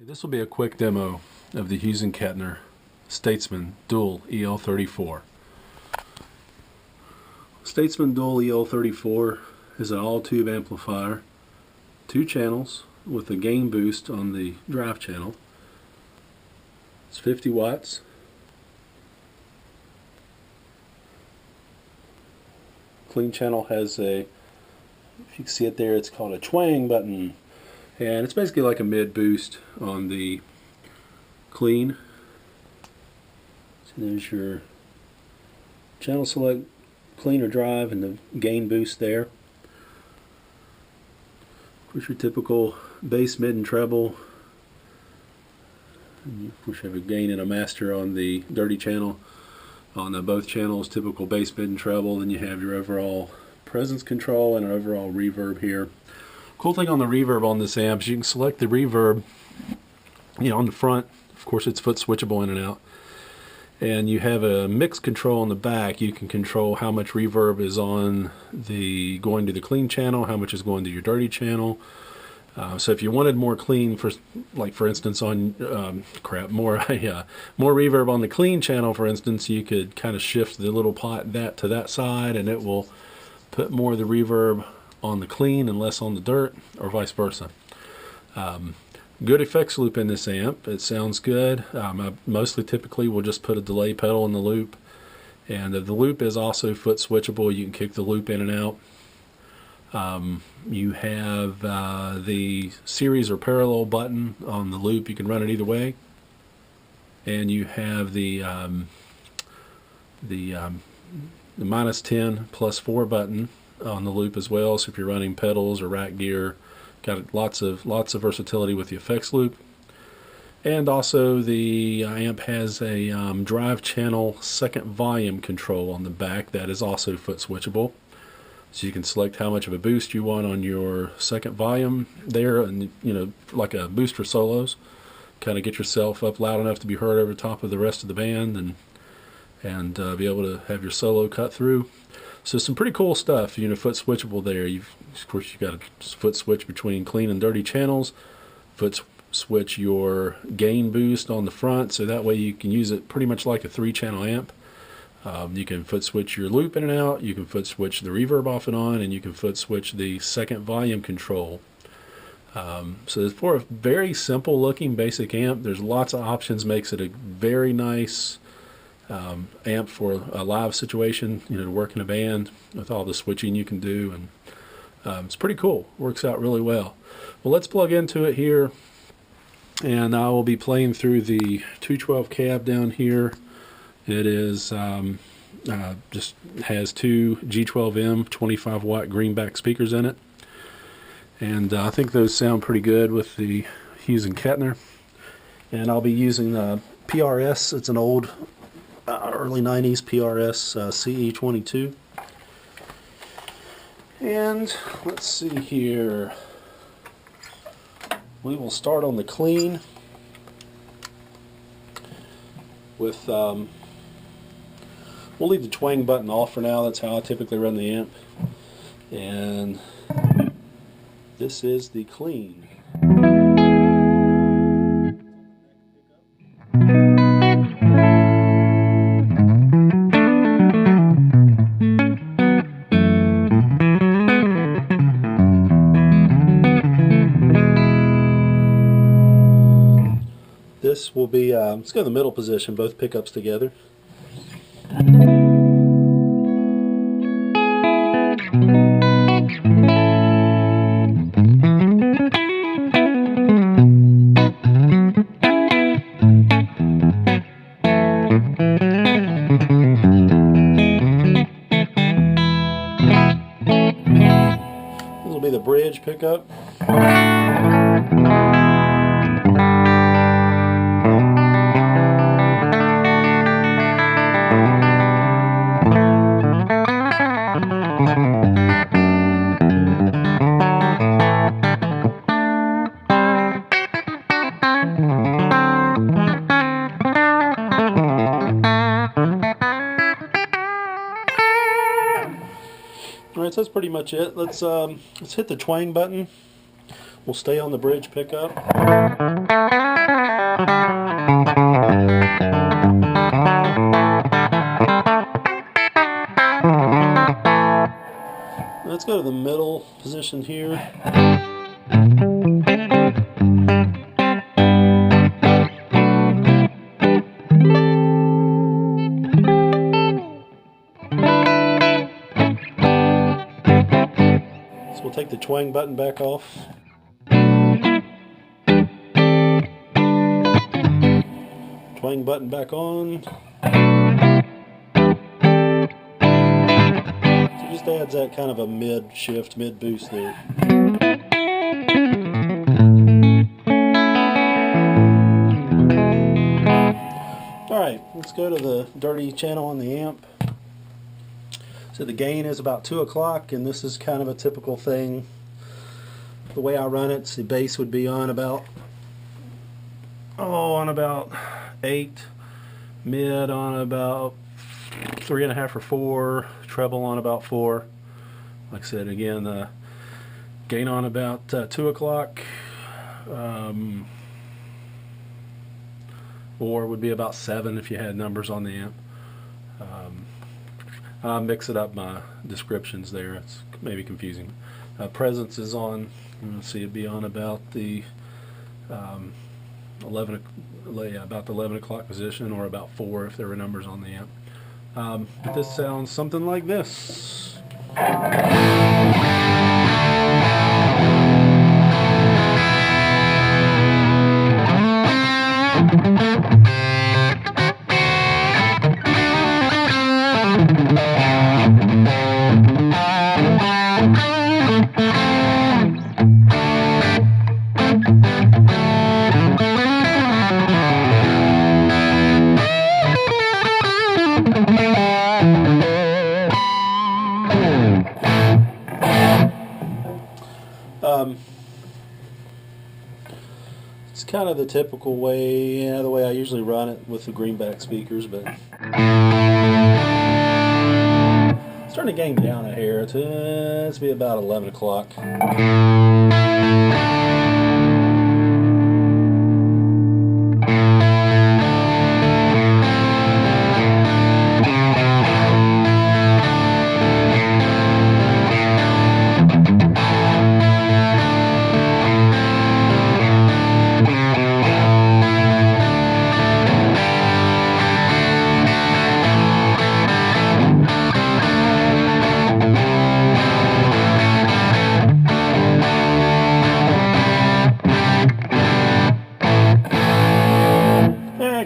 This will be a quick demo of the Hughes and Kettner Statesman Dual EL34. Statesman Dual EL34 is an all-tube amplifier, 2 channels with a gain boost on the drive channel. It's 50 watts. Clean channel has a, if you can see it there, it's called a twang button. And it's basically like a mid boost on the clean. So there's your channel select, clean or drive, and the gain boost there. Of course, your typical bass, mid, and treble. And you, of course, have a gain and a master on the dirty channel. On both channels, typical bass, mid, and treble. Then you have your overall presence control and an overall reverb here. Cool thing on the reverb on this amp is you can select the reverb, on the front. Of course, it's foot switchable in and out. And you have a mix control on the back. You can control how much reverb is on the going to the clean channel, how much is going to your dirty channel. So if you wanted more clean, for instance, on more reverb on the clean channel, for instance, you could kind of shift the little pot to that side, and it will put more of the reverb on the clean and less on the dirt, or vice versa. Good effects loop in this amp. It sounds good. I typically will just put a delay pedal in the loop, and the loop is also foot switchable. You can kick the loop in and out. You have the series or parallel button on the loop. You can run it either way, and you have the -10 +4 button on the loop as well. So if you're running pedals or rack gear, got lots of versatility with the effects loop. And also the amp has a drive channel second volume control on the back that is also foot switchable. So you can select how much of a boost you want on your second volume there, and like a boost for solos. Kind of get yourself up loud enough to be heard over top of the rest of the band, and be able to have your solo cut through. So some pretty cool stuff, foot switchable there. Of course, you've got to foot switch between clean and dirty channels, foot switch your gain boost on the front, so that way you can use it pretty much like a 3-channel amp. You can foot switch your loop in and out, you can foot switch the reverb off and on, and you can foot switch the second volume control. So for a very simple looking basic amp, there's lots of options, makes it a very nice amp for a live situation, to work in a band with all the switching you can do, and it's pretty cool. Works out really well. Well, let's plug into it here, and I will be playing through the 212 cab down here. It is just has 2 G12M 25 watt greenback speakers in it, and I think those sound pretty good with the Hughes and Kettner. And I'll be using PRS. It's an old early 90s PRS CE22. And let's see here. We will start on the clean with, we'll leave the twang button off for now. That's how I typically run the amp. And this is the clean. This will be, let's go in the middle position, both pickups together. This will be the bridge pickup. Alright, so that's pretty much it. Let's hit the twang button. We'll stay on the bridge pickup. position here. So we'll take the twang button back off. Twang button back on. So just adds that kind of a mid-shift, mid-boost there. Alright, let's go to the dirty channel on the amp. So the gain is about 2 o'clock, and this is kind of a typical thing. The way I run it, the bass would be on about 8, mid on about 3.5 or 4, treble on about 4. Like I said, again, the gain on about 2 o'clock, or would be about 7 if you had numbers on the amp. I'll mix it up my descriptions there. It's maybe confusing. Presence is on. Let's see, it'd be on about the 11 o'clock position, or about 4 if there were numbers on the amp. But this sounds something like this. It's kind of the typical way, the way I usually run it with the greenback speakers, but it's starting to gain down a hair. It's be about 11 o'clock.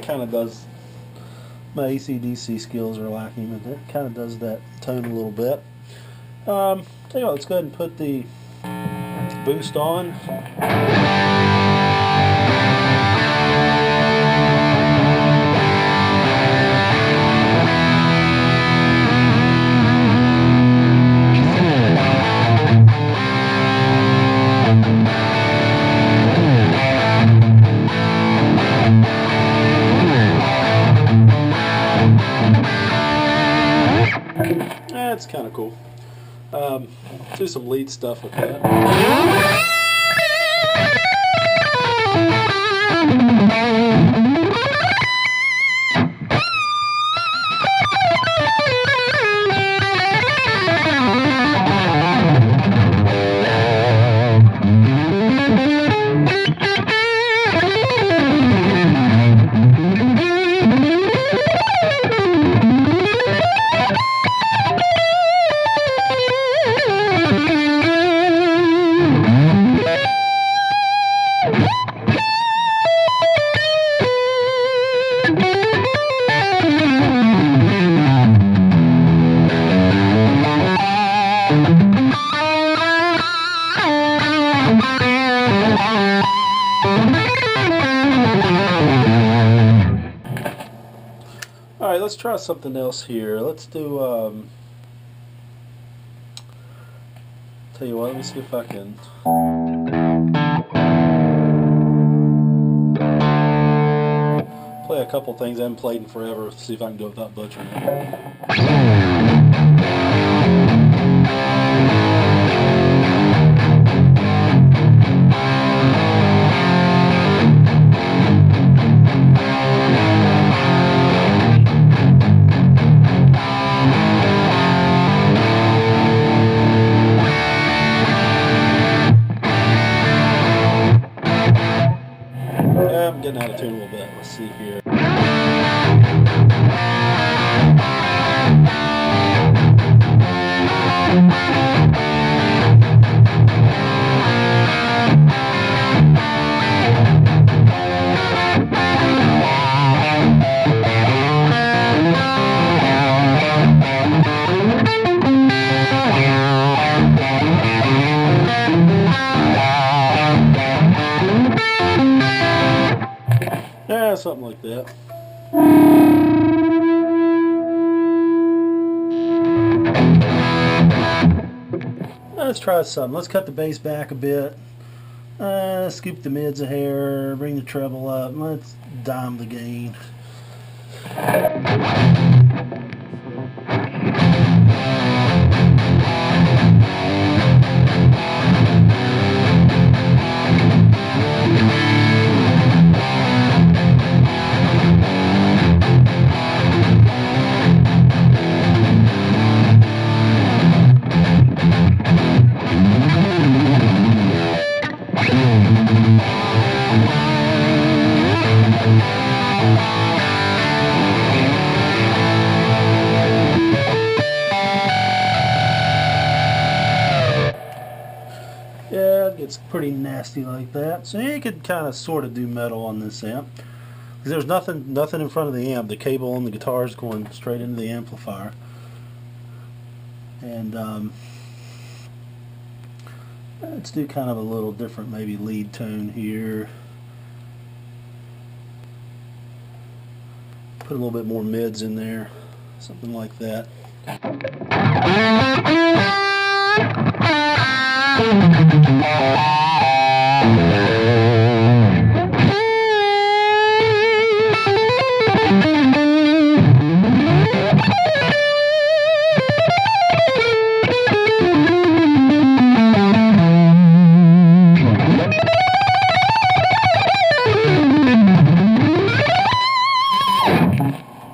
Kind of does, my AC/DC skills are lacking, but that kind of does that tone a little bit. Tell you what, let's go ahead and put the boost on. That's kind of cool. Do some lead stuff with that. Alright, let's try something else here. Let's do, tell you what, let me see if I can play a couple things I haven't played in forever, see if I can do it without butchering it. I'm getting out of tune a little bit. Let's see here. Yeah, something like that. Let's try something. Let's cut the bass back a bit. Scoop the mids a hair. Bring the treble up. Let's dime the gain. Yeah, it gets pretty nasty like that. So you could kind of sort of do metal on this amp. Because there's nothing in front of the amp. The cable on the guitar is going straight into the amplifier. And let's do kind of a little different maybe lead tone here. Put a little bit more mids in there. Something like that.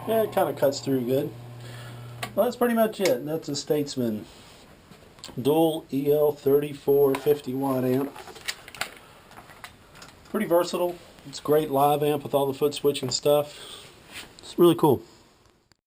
Yeah, it kind of cuts through good. Well, that's pretty much it. That's a Statesman dual EL34 50-watt amp. Pretty versatile. It's a great live amp with all the foot switching stuff. It's really cool.